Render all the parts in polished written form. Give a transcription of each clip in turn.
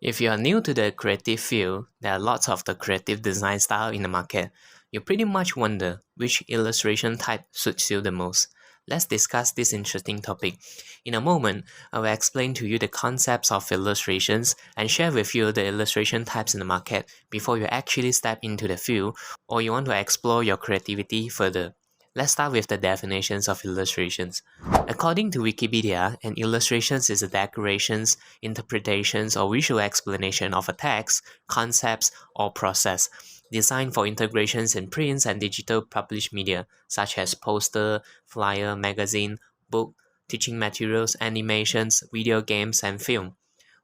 If you are new to the creative field, there are lots of the creative design style in the market. You pretty much wonder which illustration type suits you the most. Let's discuss this interesting topic. In a moment, I will explain to you the concepts of illustrations and share with you the illustration types in the market before you actually step into the field or you want to explore your creativity further. Let's start with the definitions of illustrations. According to Wikipedia, an illustration is a decorations, interpretations, or visual explanation of a text, concepts, or process designed for integrations in prints and digital published media, such as poster, flyer, magazine, book, teaching materials, animations, video games, and film.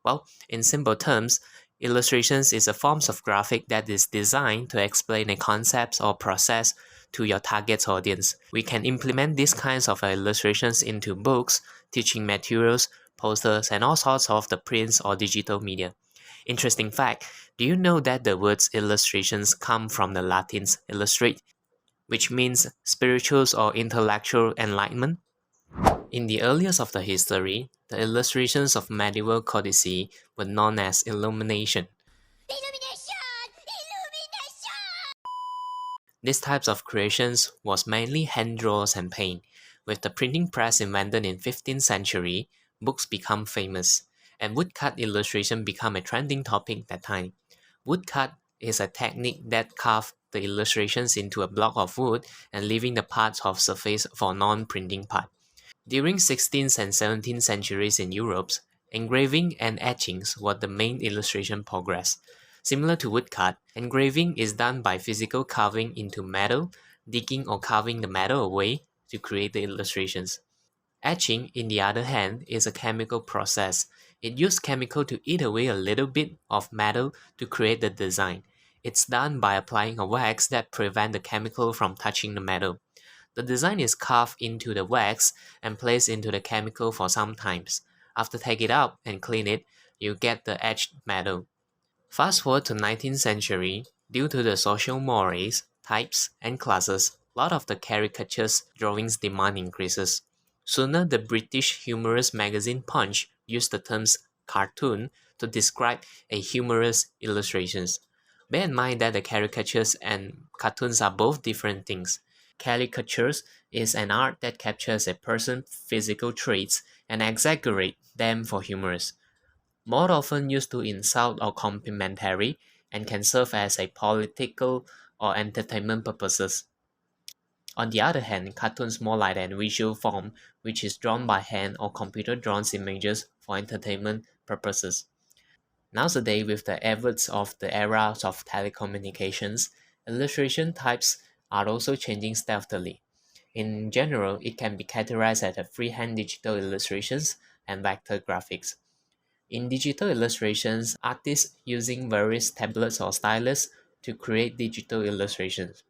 Well, in simple terms, illustrations is a form of graphic that is designed to explain a concept or process to your target audience. We can implement these kinds of illustrations into books, teaching materials, posters, and all sorts of the prints or digital media. Interesting fact, do you know that the words illustrations come from the Latin illustrate, which means spiritual or intellectual enlightenment? In the earliest of the history, the illustrations of medieval codices were known as illumination. These types of creations was mainly hand draws and paint. With the printing press invented in 15th century, books become famous, and woodcut illustration become a trending topic that time. Woodcut is a technique that carves the illustrations into a block of wood and leaving the parts of surface for non-printing part. During 16th and 17th centuries in Europe, engraving and etchings were the main illustration progress. Similar to woodcut, engraving is done by physical carving into metal, digging or carving the metal away to create the illustrations. Etching, in the other hand, is a chemical process. It uses chemical to eat away a little bit of metal to create the design. It's done by applying a wax that prevents the chemical from touching the metal. The design is carved into the wax and placed into the chemical for some times. After take it out and clean it, you get the etched metal. Fast forward to 19th century, due to the social mores, types, and classes, a lot of the caricatures drawings demand increases. Sooner, the British humorous magazine Punch used the terms cartoon to describe a humorous illustrations. Bear in mind that the caricatures and cartoons are both different things. Caricatures is an art that captures a person's physical traits and exaggerate them for humorous. More often used to insult or complimentary and can serve as a political or entertainment purposes. On the other hand, cartoons more like an visual form which is drawn by hand or computer drawn images for entertainment purposes. Nowadays, with the advent of the era of telecommunications, illustration types are also changing stealthily. In general, it can be categorized as a freehand digital illustrations and vector graphics. In digital illustrations, artists using various tablets or stylus to create digital illustrations.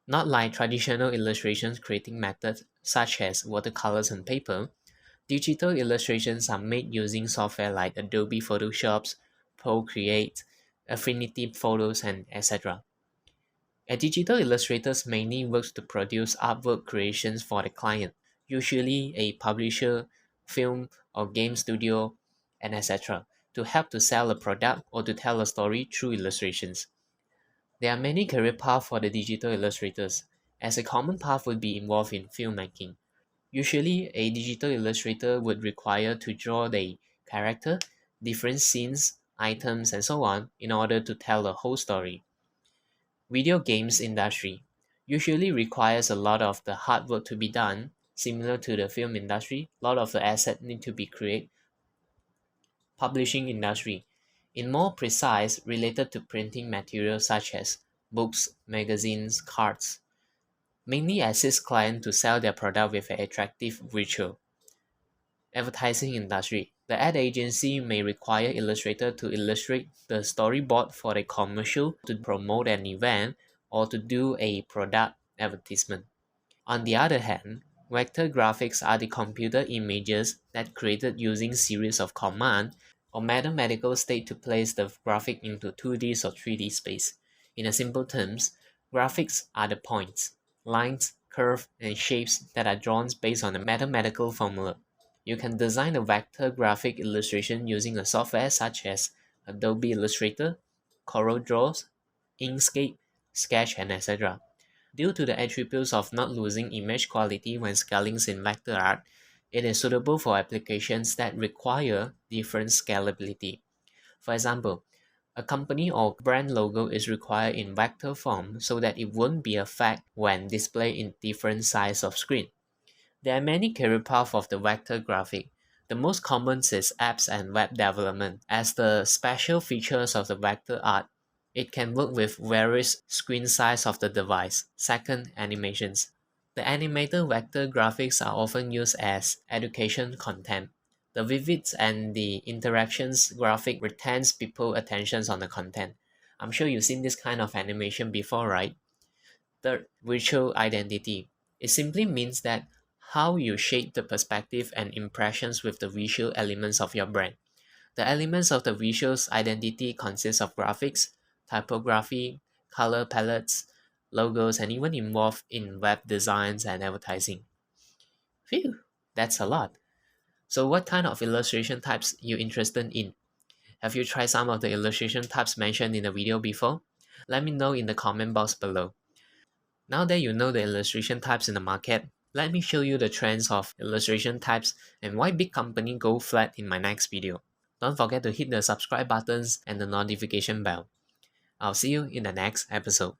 Not like traditional illustrations creating methods such as watercolors and paper, digital illustrations are made using software like Adobe Photoshop, Procreate, Affinity Photos, and etc. A digital illustrator mainly works to produce artwork creations for the client, usually a publisher, film or game studio, and etc., to help to sell a product or to tell a story through illustrations. There are many career paths for the digital illustrators, as a common path would be involved in filmmaking. Usually, a digital illustrator would require to draw the character, different scenes, items, and so on in order to tell a whole story. Video games industry usually requires a lot of the hard work to be done, similar to the film industry. A lot of the assets need to be created. Publishing industry, in more precise, related to printing materials such as books, magazines, cards, mainly assist clients to sell their product with an attractive visual. Advertising industry, the ad agency may require illustrator to illustrate the storyboard for a commercial to promote an event or to do a product advertisement. On the other hand, vector graphics are the computer images that created using series of commands or mathematical state to place the graphic into 2D or 3D space. In a simple terms, graphics are the points, lines, curves, and shapes that are drawn based on a mathematical formula. You can design a vector graphic illustration using a software such as Adobe Illustrator, CorelDRAW, Inkscape, Sketch, and etc. Due to the attributes of not losing image quality when scaling in vector art, it is suitable for applications that require different scalability. For example, a company or brand logo is required in vector form so that it won't be a fact when displayed in different size of screen. There are many career paths of the vector graphic. The most common is apps and web development. As the special features of the vector art, it can work with various screen size of the device. Second, animations. The animated vector graphics are often used as education content. The vivid and the interactions graphic retains people's attention on the content. I'm sure you've seen this kind of animation before, right? Third, visual identity. It simply means that how you shape the perspective and impressions with the visual elements of your brand. The elements of the visual's identity consist of graphics, typography, color palettes, logos, and even involved in web designs and advertising. Phew, that's a lot. So what kind of illustration types you interested in? Have you tried some of the illustration types mentioned in the video before? Let me know in the comment box below. Now that you know the illustration types in the market, let me show you the trends of illustration types and why big companies go flat in my next video. Don't forget to hit the subscribe buttons and the notification bell. I'll see you in the next episode.